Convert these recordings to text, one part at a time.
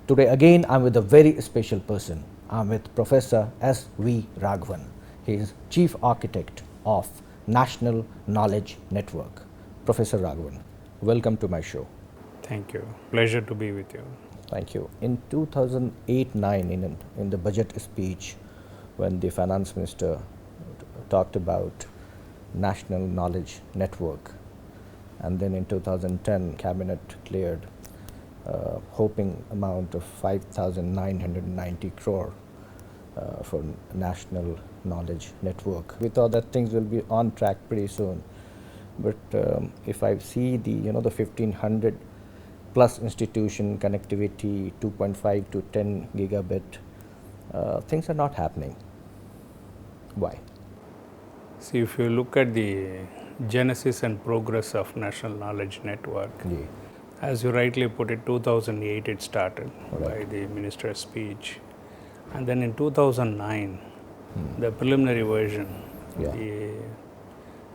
Today again I'm with a very special person. I'm with Professor S V Raghavan. He is Chief Architect of National Knowledge Network. Professor Raghavan, welcome to my show. Thank you. Pleasure to be with you. Thank you. In 2008-9, in the budget speech, when the finance minister talked about National Knowledge Network, and then in 2010, cabinet cleared hoping amount of 5,990 crore for National Knowledge Network. We thought that things will be on track pretty soon. But if I see the 1500 plus institution connectivity, 2.5 to 10 gigabit, things are not happening. Why? See, if you look at the genesis and progress of National Knowledge Network, as you rightly put it, 2008 it started by the minister's speech. And then in 2009, the preliminary version, the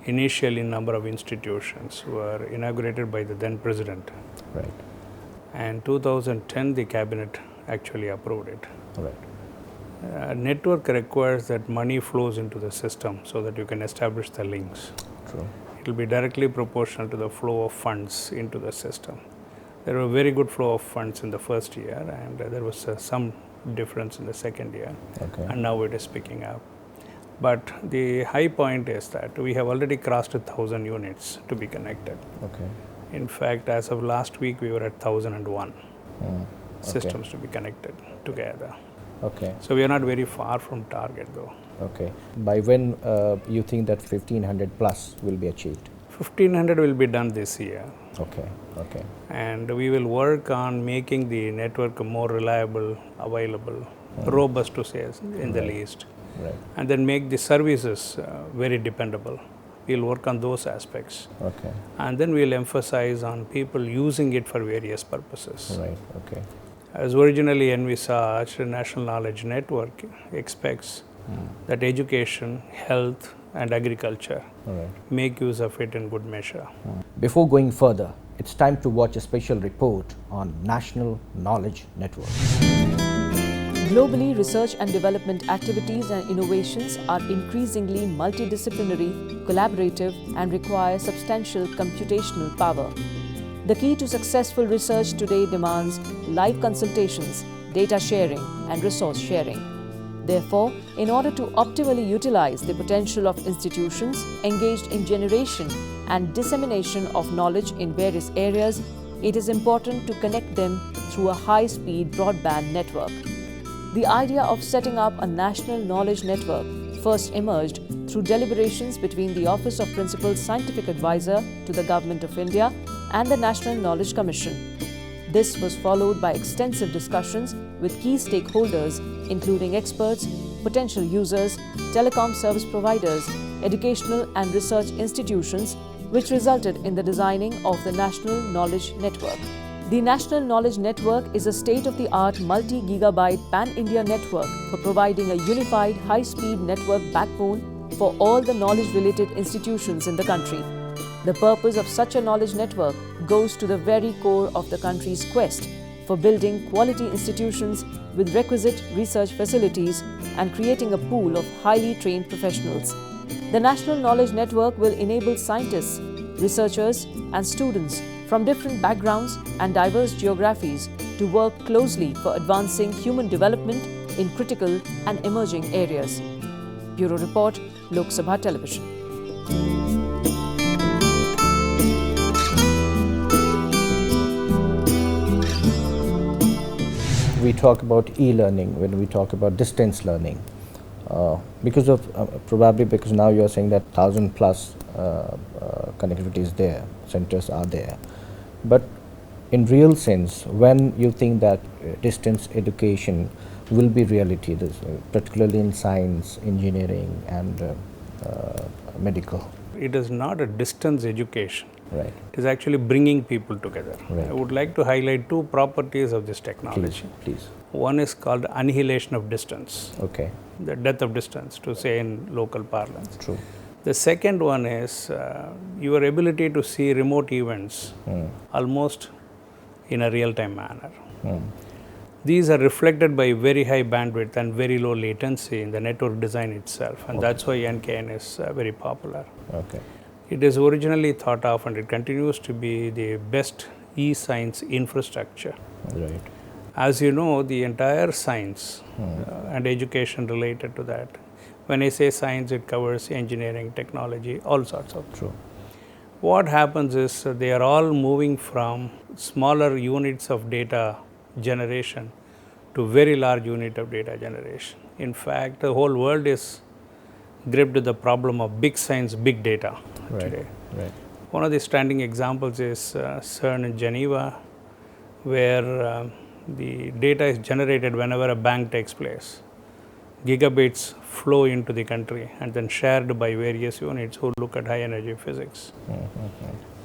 initially number of institutions were inaugurated by the then president. Right. And 2010, the cabinet actually approved it. Right. Network requires that money flows into the system so that you can establish the links. True. It will be directly proportional to the flow of funds into the system. There was a very good flow of funds in the first year, and there was some difference in the second year. Okay. And now it is picking up. But the high point is that we have already crossed 1,000 units to be connected. Okay. In fact, as of last week, we were at 1,001 systems to be connected together. Okay. So we are not very far from target, though. Okay. By when you think that 1500 plus will be achieved? 1,500 will be done this year. Okay. Okay. And we will work on making the network more reliable, available, robust to say in the least. Right. And then make the services very dependable. We'll work on those aspects. Okay. And then we'll emphasize on people using it for various purposes. Right. Okay. As originally envisaged, the National Knowledge Network expects that education, health, and agriculture make use of it in good measure. Before going further, it's time to watch a special report on National Knowledge Network. Globally, research and development activities and innovations are increasingly multidisciplinary, collaborative, and require substantial computational power. The key to successful research today demands live consultations, data sharing, and resource sharing. Therefore, in order to optimally utilize the potential of institutions engaged in generation and dissemination of knowledge in various areas, it is important to connect them through a high-speed broadband network. The idea of setting up a national knowledge network first emerged through deliberations between the Office of Principal Scientific Advisor to the Government of India and the National Knowledge Commission. This was followed by extensive discussions with key stakeholders, including experts, potential users, telecom service providers, educational and research institutions, which resulted in the designing of the National Knowledge Network. The National Knowledge Network is a state-of-the-art multi-gigabyte pan-India network for providing a unified high-speed network backbone for all the knowledge-related institutions in the country. The purpose of such a knowledge network goes to the very core of the country's quest for building quality institutions with requisite research facilities and creating a pool of highly trained professionals. The National Knowledge Network will enable scientists, researchers, and students from different backgrounds and diverse geographies to work closely for advancing human development in critical and emerging areas. Bureau Report, Loksabha Television. We talk about e-learning when we talk about distance learning. Probably because now you are saying that 1,000 plus connectivity is there, centers are there. But in real sense, when you think that distance education will be reality, particularly in science, engineering, and medical? It is not a distance education. Right. It is actually bringing people together. Right. I would like to highlight two properties of this technology. Please. One is called annihilation of distance. Okay. The death of distance, to say in local parlance. True. The second one is your ability to see remote events almost in a real-time manner. these are reflected by very high bandwidth and very low latency in the network design itself, and that's why NKN is very popular. Okay. It is originally thought of, and it continues to be the best e-science infrastructure. Right. As you know, the entire science and education related to that. When I say science, it covers engineering, technology, all sorts of. True. What happens is they are all moving from smaller units of data generation to very large unit of data generation. In fact, the whole world is gripped with the problem of big science, big data today. Right. One of the standing examples is CERN in Geneva, where the data is generated whenever a bang takes place. Gigabits flow into the country and then shared by various units who look at high energy physics.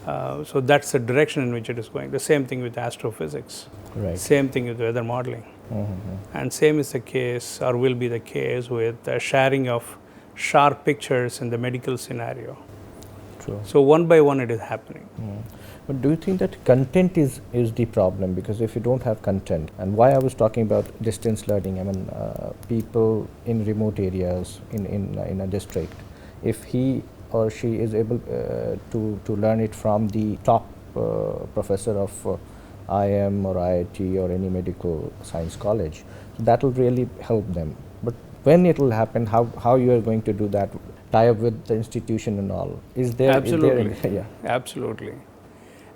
So that's the direction in which it is going. The same thing with astrophysics. Right. Same thing with weather modeling. And same is the case, or will be the case, with sharing of sharp pictures in the medical scenario. True. So one by one it is happening. But do you think that content is the problem? Because if you don't have content, and why I was talking about distance learning, I mean, people in remote areas in a district, if he or she is able to learn it from the top professor of IIM or IIT or any medical science college, that will really help them. But when it will happen, how you are going to do that, tie up with the institution and all? Is there? Absolutely. Is there yeah. Absolutely.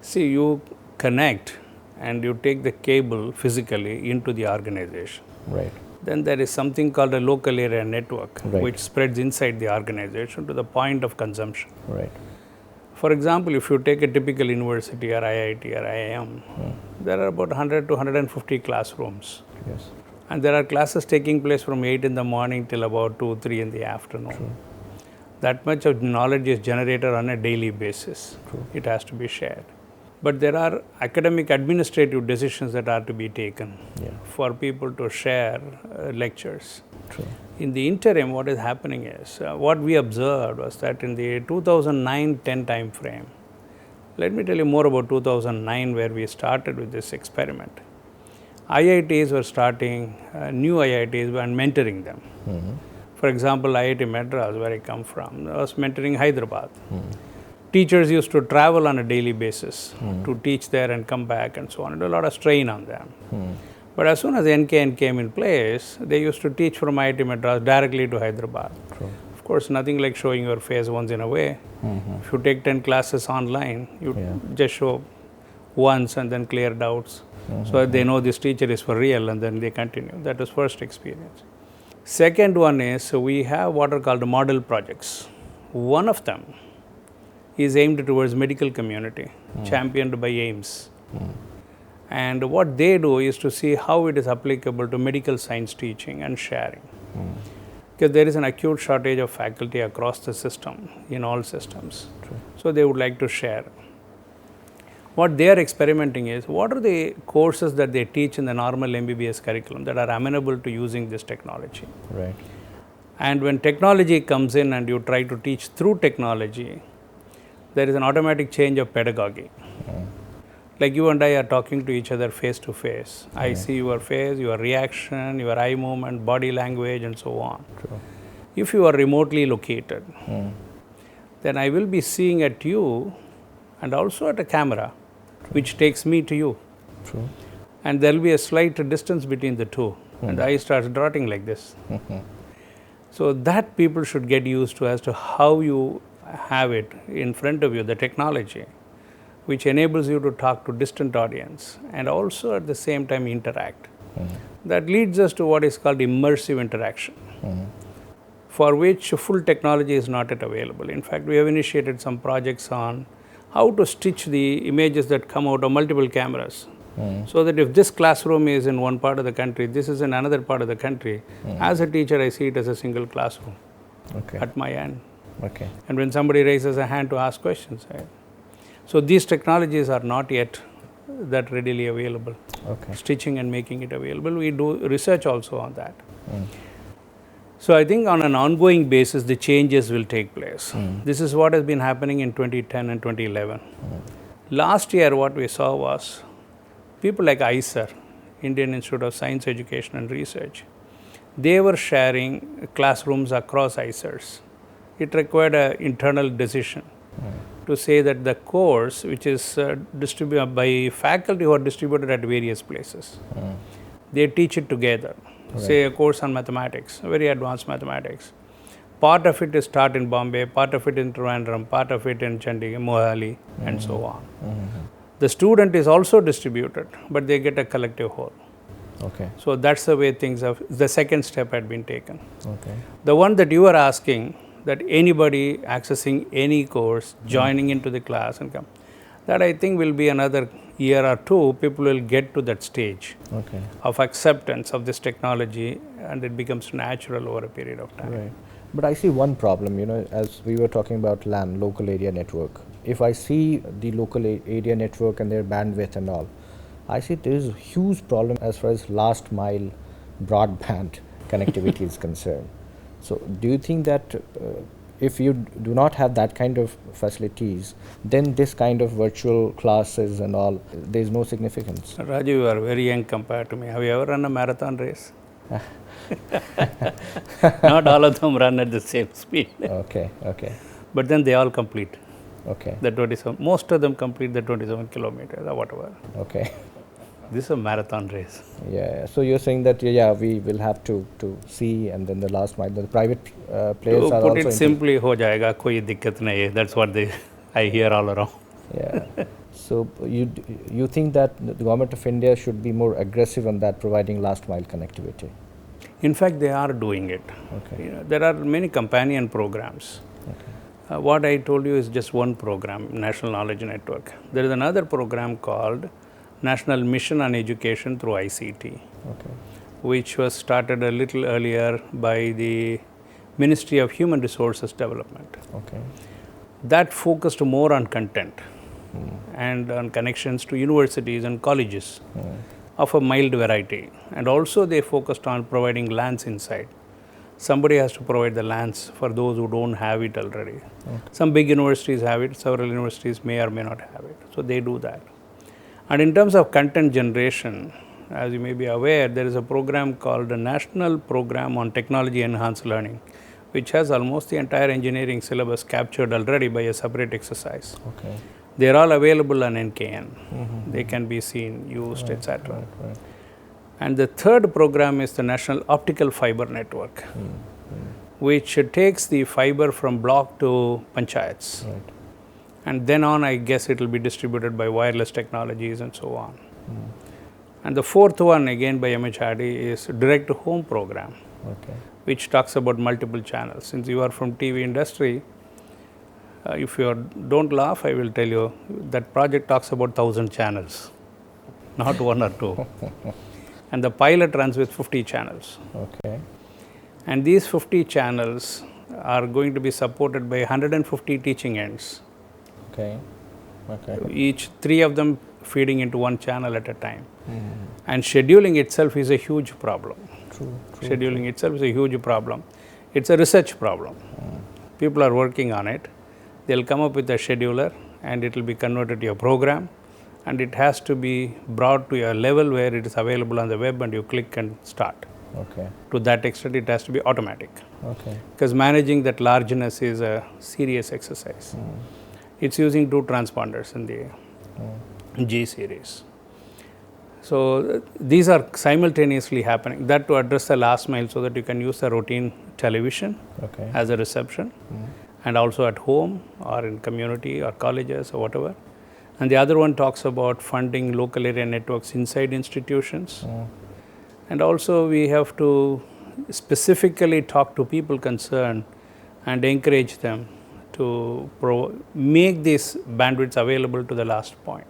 See, you connect and you take the cable physically into the organization. Right. Then there is something called a local area network, Right. which spreads inside the organization to the point of consumption. Right. For example, if you take a typical university or IIT or IIM, there are about 100 to 150 classrooms. Yes. And there are classes taking place from 8 in the morning till about 2, 3 in the afternoon. True. That much of knowledge is generated on a daily basis. True. It has to be shared. But there are academic administrative decisions that are to be taken for people to share lectures. True. In the interim, what is happening is, what we observed was that in the 2009-10 time frame, let me tell you more about 2009, where we started with this experiment. IITs were starting, new IITs and mentoring them. For example, IIT Madras, where I come from, was mentoring Hyderabad. Teachers used to travel on a daily basis to teach there and come back and so on. It was a lot of strain on them. But as soon as NKN came in place, they used to teach from IIT Madras directly to Hyderabad. True. Of course, nothing like showing your face once in a way. If you take 10 classes online, you just show once and then clear doubts. So that they know this teacher is for real, and then they continue. That was first experience. Second one is, we have what are called model projects. One of them is aimed towards medical community, championed by AIMS. And what they do is to see how it is applicable to medical science teaching and sharing. Because there is an acute shortage of faculty across the system, in all systems. True. So they would like to share. What they are experimenting is, what are the courses that they teach in the normal MBBS curriculum that are amenable to using this technology? Right. And when technology comes in and you try to teach through technology, there is an automatic change of pedagogy. Like you and I are talking to each other face to face. I see your face, your reaction, your eye movement, body language, and so on. True. If you are remotely located, then I will be seeing at you and also at a camera, which takes me to you. True. And there will be a slight distance between the two. And the eye starts darting like this. So that people should get used to as to how you have it in front of you, the technology, which enables you to talk to distant audience and also at the same time interact. That leads us to what is called immersive interaction, for which full technology is not yet available. In fact, we have initiated some projects on how to stitch the images that come out of multiple cameras. So that if this classroom is in one part of the country, this is in another part of the country, as a teacher I see it as a single classroom at my end. Okay. And when somebody raises a hand to ask questions, right? So these technologies are not yet that readily available. Okay. Stitching and making it available. We do research also on that. So I think on an ongoing basis, the changes will take place. This is what has been happening in 2010 and 2011. Last year, what we saw was people like ICER Indian Institute of Science Education and Research, they were sharing classrooms across ICERs. It required an internal decision to say that the course, which is distributed by faculty who are distributed at various places, they teach it together. Say a course on mathematics, very advanced mathematics. Part of it is taught in Bombay, part of it in Trivandrum, part of it in Chandigarh, Mohali, and so on. The student is also distributed, but they get a collective whole. Okay. So that's the way things have, the second step had been taken. Okay. The one that you are asking, that anybody accessing any course, joining into the class and come, that I think will be another year or two, people will get to that stage of acceptance of this technology, and it becomes natural over a period of time. Right. But I see one problem, you know, as we were talking about LAN, local area network. If I see the local area network and their bandwidth and all, I see there is a huge problem as far as last mile broadband connectivity is concerned. So do you think that if you do not have that kind of facilities, then this kind of virtual classes and all, there is no significance? Rajiv, you are very young compared to me. Have you ever run a marathon race? Not all of them run at the same speed. Okay. But then they all complete. Okay. The 27, most of them complete the 27 kilometers or whatever. Okay. This is a marathon race. Yeah. So you're saying that we will have to see, and then the last mile, the private players to are put also it simply, ho jayega, koi dikkat nahi hai. That's what I hear all around. Yeah. So you think that the government of India should be more aggressive on that, providing last mile connectivity? In fact, they are doing it. Okay. You know, there are many companion programs. Okay. What I told you is just one program, National Knowledge Network. There is another program called National Mission on Education through ICT, Okay. which was started a little earlier by the Ministry of Human Resources Development. Okay. That focused more on content and on connections to universities and colleges of a mild variety. And also they focused on providing LANs inside. Somebody has to provide the LANs for those who don't have it already. Okay. Some big universities have it, several universities may or may not have it. So they do that. And in terms of content generation, as you may be aware, there is a program called the National Program on Technology Enhanced Learning, which has almost the entire engineering syllabus captured already by a separate exercise. Okay. They are all available on NKN. They can be seen, used, etc. Right. And the third program is the National Optical Fiber Network, which takes the fiber from block to panchayats. Right. And then on, I guess it will be distributed by wireless technologies and so on. And the fourth one, again by MHRD, is Direct to Home program, which talks about multiple channels. Since you are from TV industry, if you don't laugh, I will tell you that project talks about 1,000 channels, not one or two. And the pilot runs with 50 channels. Okay. And these 50 channels are going to be supported by 150 teaching ends. Okay. Each 3 of them feeding into one channel at a time. And scheduling itself is a huge problem. True. Scheduling itself is a huge problem. It's a research problem. People are working on it. They'll come up with a scheduler and it will be converted to a program, and it has to be brought to a level where it is available on the web and you click and start. Okay. To that extent, it has to be automatic. Okay. Because managing that largeness is a serious exercise. It's using 2 transponders in the G series. So these are simultaneously happening. That to address the last mile so that you can use the routine television as a reception, and also at home or in community or colleges or whatever. And the other one talks about funding local area networks inside institutions. And also we have to specifically talk to people concerned and encourage them to make these bandwidths available to the last point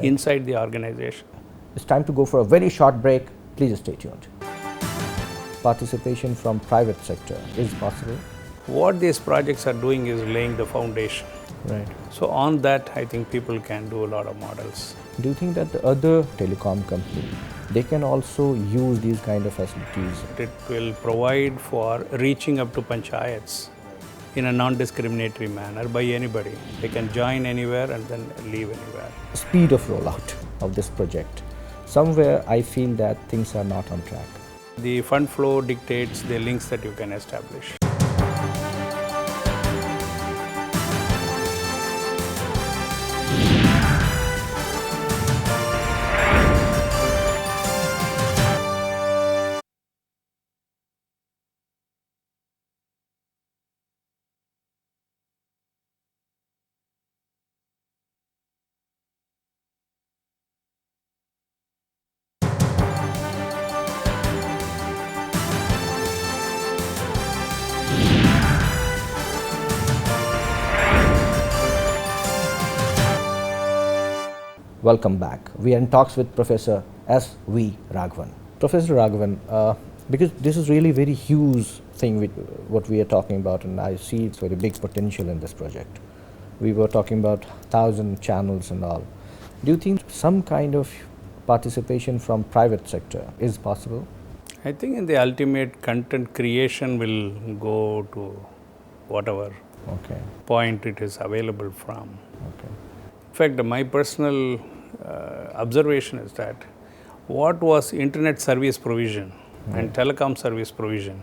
inside the organization. It's time to go for a very short break. Please stay tuned. Participation from private sector is possible. What these projects are doing is laying the foundation. Right. So on that, I think people can do a lot of models. Do you think that the other telecom company, they can also use these kind of facilities? It will provide for reaching up to panchayats in a non-discriminatory manner by anybody. They can join anywhere and then leave anywhere. Speed of rollout of this project. somewhere I feel that things are not on track. The fund flow dictates the links that you can establish. Welcome back. We are in talks with Professor S V Raghavan. Professor Raghavan, because this is really very huge thing with what we are talking about, and I see it's very big potential in this project. We were talking about 1,000 channels and all. Do you think some kind of participation from private sector is possible? I think in the ultimate, content creation will go to whatever point it is available from. In fact, my personal observation is that what was internet service provision and telecom service provision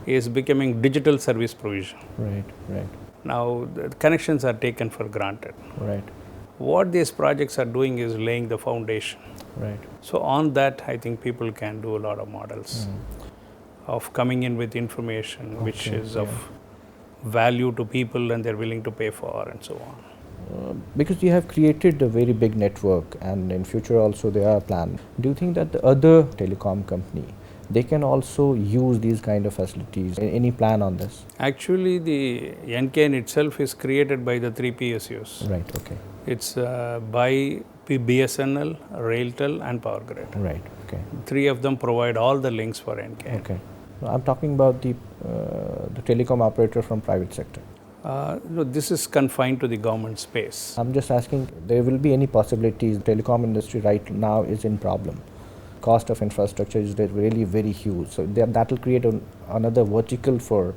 is becoming digital service provision. Now, the connections are taken for granted. What these projects are doing is laying the foundation. So on that, I think people can do a lot of models of coming in with information which is of value to people and they're willing to pay for and so on. Because you have created a very big network, and in future also there are plans. Do you think that the other telecom company, they can also use these kind of facilities? Any plan on this? Actually, the NKN itself is created by the 3 PSUs. It's by BSNL, Railtel and Power Grid. 3 of them provide all the links for NKN. I'm talking about the telecom operator from private sector. No, this is confined to the government space. I'm just asking, there will be any possibilities? The telecom industry right now is in problem. Cost of infrastructure is really very huge. So that will create another vertical for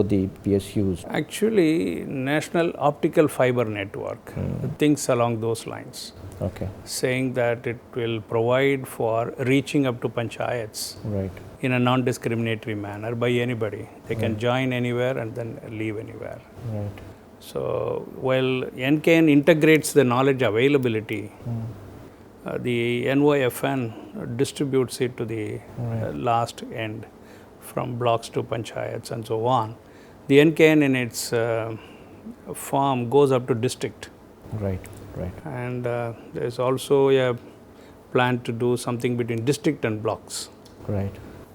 the PSUs. Actually, National Optical Fiber Network thinks along those lines. Saying that it will provide for reaching up to panchayats in a non-discriminatory manner by anybody. They can join anywhere and then leave anywhere. So while NKN integrates the knowledge availability, the NYFN distributes it to the last end from blocks to panchayats and so on. The NKN in its form goes up to district. And there's also a plan to do something between district and blocks.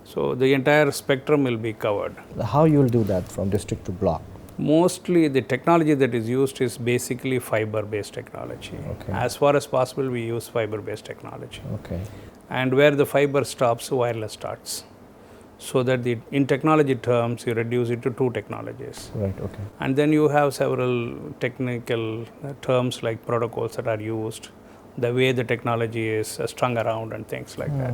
So the entire spectrum will be covered. How you will do that from district to block? Mostly the technology that is used is basically fiber-based technology. As far as possible, we use fiber-based technology. And where the fiber stops, wireless starts. So that in technology terms, you reduce it to 2 technologies. And then you have several technical terms like protocols that are used, the way the technology is strung around and things like that.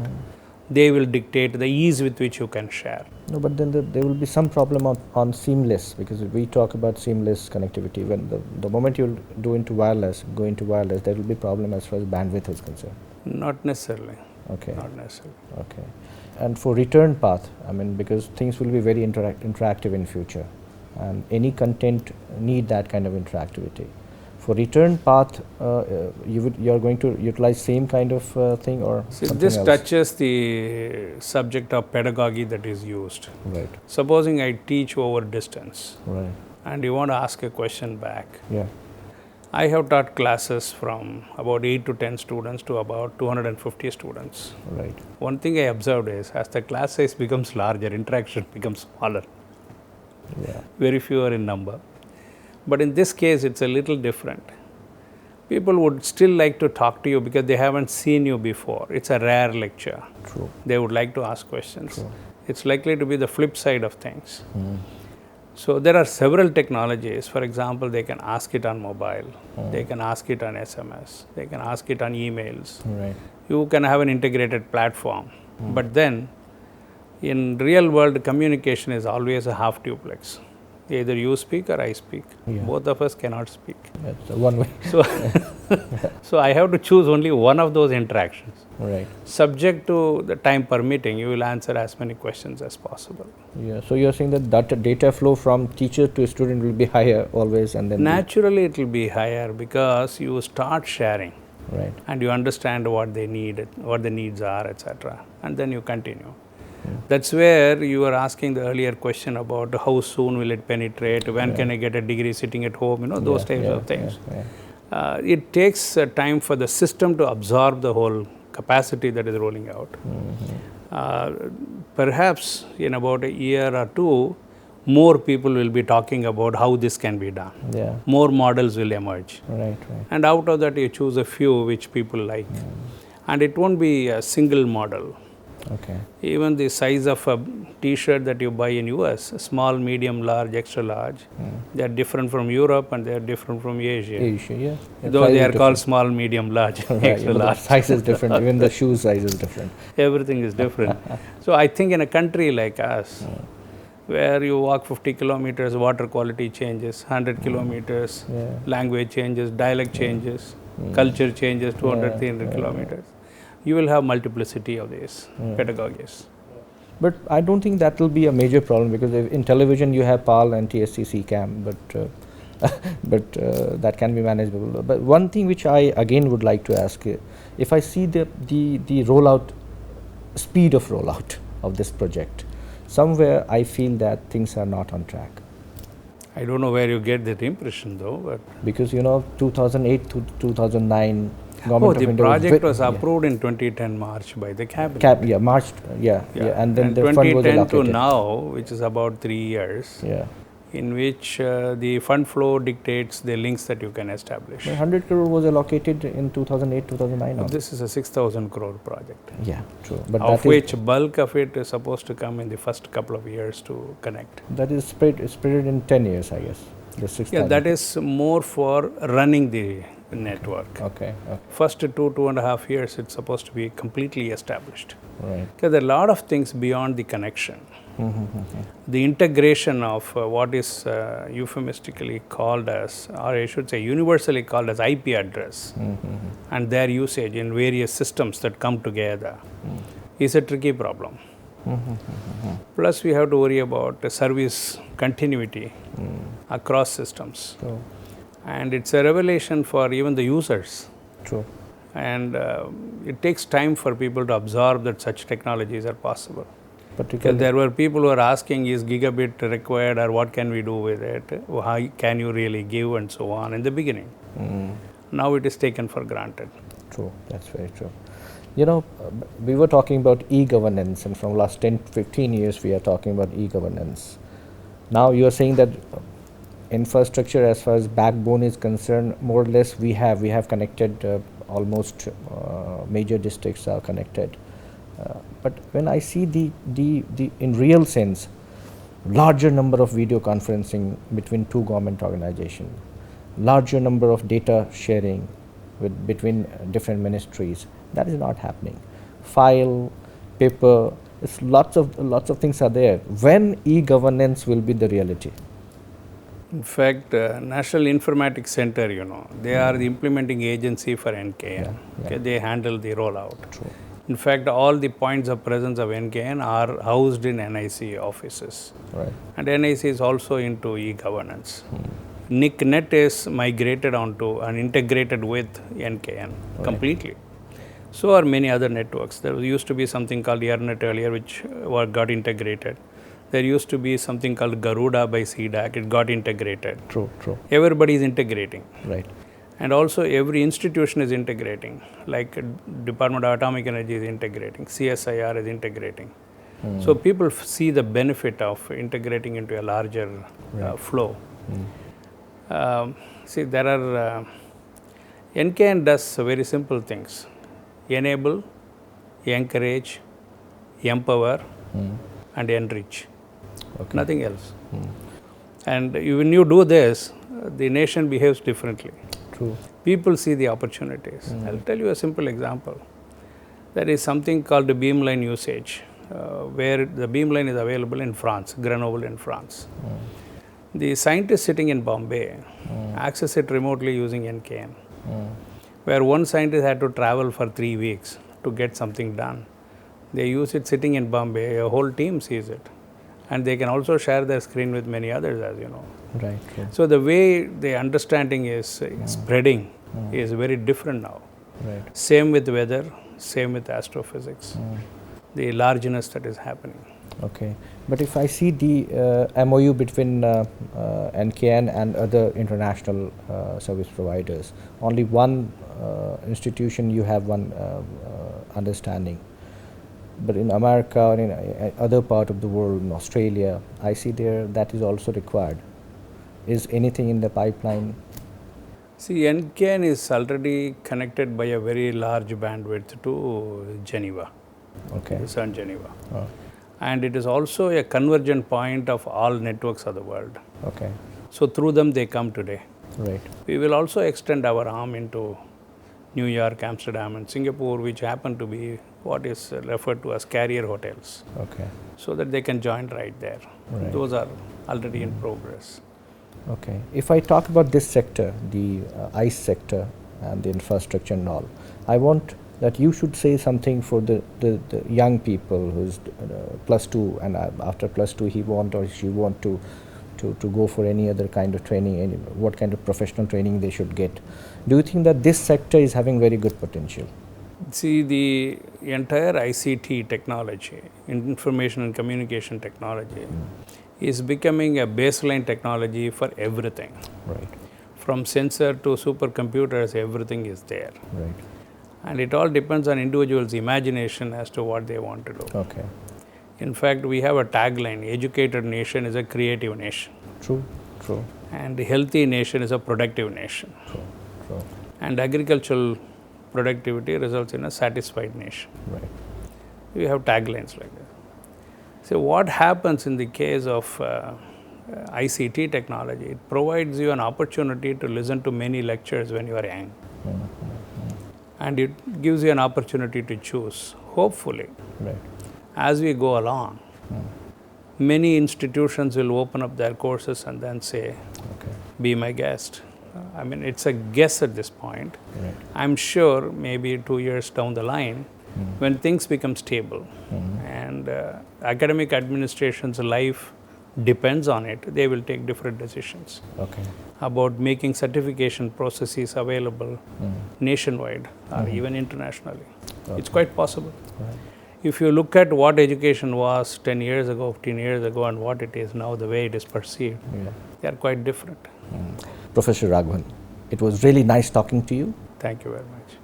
They will dictate the ease with which you can share. No, but then there will be some problem on seamless, because we talk about seamless connectivity. When the moment you go into wireless, there will be problem as far as bandwidth is concerned. Not necessarily. Not necessarily. And for return path, I mean, because things will be very interactive in future, and any content need that kind of interactivity. For return path, you are going to utilize same kind of thing or something this else? touches the subject of pedagogy that is used. Supposing I teach over distance, and you want to ask a question back. I have taught classes from about 8 to 10 students to about 250 students. One thing I observed is, as the class size becomes larger, interaction becomes smaller. Very fewer in number. But in this case, it's a little different. People would still like to talk to you because they haven't seen you before. It's a rare lecture. They would like to ask questions. It's likely to be the flip side of things. So there are several technologies. For example, they can ask it on mobile. They can ask it on SMS. They can ask it on emails. You can have an integrated platform. But then, in real world, communication is always a half duplex. Either you speak or I speak. Yeah. Both of us cannot speak. That's one way. So, so I have to choose only one of those interactions. Right. Subject to the time permitting, you will answer as many questions as possible. Yeah. So you're saying that data flow from teacher to student will be higher always, and then Naturally, it will be higher because you start sharing. Right. And you understand what they need, what the needs are, etc. And then you continue. That's where you were asking the earlier question about how soon will it penetrate, when can I get a degree sitting at home, those types of things. It takes time for the system to absorb the whole capacity that is rolling out. Perhaps in about a year or two, more people will be talking about how this can be done. Yeah. More models will emerge. Right. And out of that, you choose a few which people like. And it won't be a single model. Okay. Even the size of a t-shirt that you buy in US, small, medium, large, extra large, they are different from Europe and they are different from Asia. Asia, yeah. Though they are called small, medium, large, extra large. The size is different. Even the shoe size is different. Everything is different. So I think in a country like us, where you walk 50 kilometers, water quality changes, 100 kilometers, language changes, dialect changes, culture changes, 200, 300 kilometers. You will have multiplicity of these pedagogies. But I don't think that will be a major problem, because in television you have PAL and TSCC CAM, but that can be manageable. But one thing which I again would like to ask, if I see the rollout, speed of rollout of this project, somewhere I feel that things are not on track. I don't know where you get that impression though. But because 2008 to 2009, the project was approved in 2010 March by the cabinet. March, and then the 2010 fund was allocated. to now, which is about 3 years, in which the fund flow dictates the links that you can establish. 100 crore was allocated in 2008, 2009. This is a 6,000 crore project. Yeah, true. But of which bulk of it is supposed to come in the first couple of years to connect. That is spread in 10 years, I guess. The 6,000. That is more for running the network. Okay. First 2.5 years, it's supposed to be completely established. Right. Because there are a lot of things beyond the connection. The integration of what is euphemistically called as, or I should say universally called as IP address, and their usage in various systems that come together is a tricky problem. Plus, we have to worry about service continuity across systems. True. And it's a revelation for even the users. True. And it takes time for people to absorb that such technologies are possible. Because there were people who are asking, is gigabit required, or what can we do with it? How can you really give, and so on in the beginning. Now it is taken for granted. True, that's very true. We were talking about e-governance, and from last 10-15 years we are talking about e-governance. Now you are saying that infrastructure, as far as backbone is concerned, more or less we have connected almost major districts are connected. But when I see the in real sense, larger number of video conferencing between two government organizations, larger number of data sharing between different ministries, that is not happening. File, paper, it's lots of things are there. When e-governance will be the reality? In fact, National Informatics Center, they are the implementing agency for NKN. Okay, they handle the rollout. True. In fact, all the points of presence of NKN are housed in NIC offices. Right. And NIC is also into e-governance. NIC-NET is migrated onto and integrated with NKN completely. So are many other networks. There used to be something called ERNet earlier, which got integrated. There used to be something called Garuda by CDAC. It got integrated. True. Everybody is integrating. Right. And also every institution is integrating, like Department of Atomic Energy is integrating, CSIR is integrating. So people see the benefit of integrating into a larger flow. See, there are, NKN does very simple things: enable, encourage, empower, and enrich. Okay. Nothing else. And when you do this, the nation behaves differently. True. People see the opportunities. I'll tell you a simple example. There is something called the beamline usage, where the beamline is available in France, Grenoble in France. The scientist sitting in Bombay access it remotely using NKN, where one scientist had to travel for 3 weeks to get something done. They use it sitting in Bombay, a whole team sees it. And they can also share their screen with many others, as you know. Right. True. So the way the understanding is spreading is very different now. Right. Same with weather, same with astrophysics, the largeness that is happening. Okay. But if I see the MOU between NKN and other international service providers, only one institution you have one understanding. But in America or in other part of the world, in Australia, I see there that is also required. Is anything in the pipeline? See, NKN is already connected by a very large bandwidth to Geneva, Okay. CERN Geneva. Oh, And it is also a convergent point of all networks of the world. okay. So through them they come today. Right. We will also extend our arm into New York, Amsterdam and Singapore, which happen to be what is referred to as carrier hotels, Okay. so that they can join right there. Right. Those are already in progress. Okay. If I talk about this sector, the ICE sector and the infrastructure and all, I want that you should say something for the young people who's +2 and after +2 he want or she want to go for any other kind of training, what kind of professional training they should get. Do you think that this sector is having very good potential? See, the entire ICT technology, information and communication technology, is becoming a baseline technology for everything. Right. From sensor to supercomputers, everything is there. Right. And it all depends on individuals' imagination as to what they want to do. Okay. In fact, we have a tagline, educated nation is a creative nation. True. True. And a healthy nation is a productive nation. True. True. And agricultural productivity results in a satisfied nation. Right. We have taglines like that. So what happens in the case of ICT technology, it provides you an opportunity to listen to many lectures when you are young. And it gives you an opportunity to choose, hopefully. Right. As we go along, many institutions will open up their courses and then say, Okay. be my guest. I mean, it's a guess at this point. Right. I'm sure maybe 2 years down the line, when things become stable and academic administration's life depends on it, they will take different decisions Okay. about making certification processes available nationwide or even internationally. It's quite possible. Right. If you look at what education was 10 years ago, 15 years ago, and what it is now, the way it is perceived, Yeah. they are quite different. Professor Raghavan, it was really nice talking to you. Thank you very much.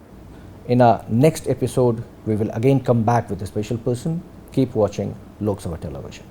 In our next episode, we will again come back with a special person. Keep watching Loksabha television.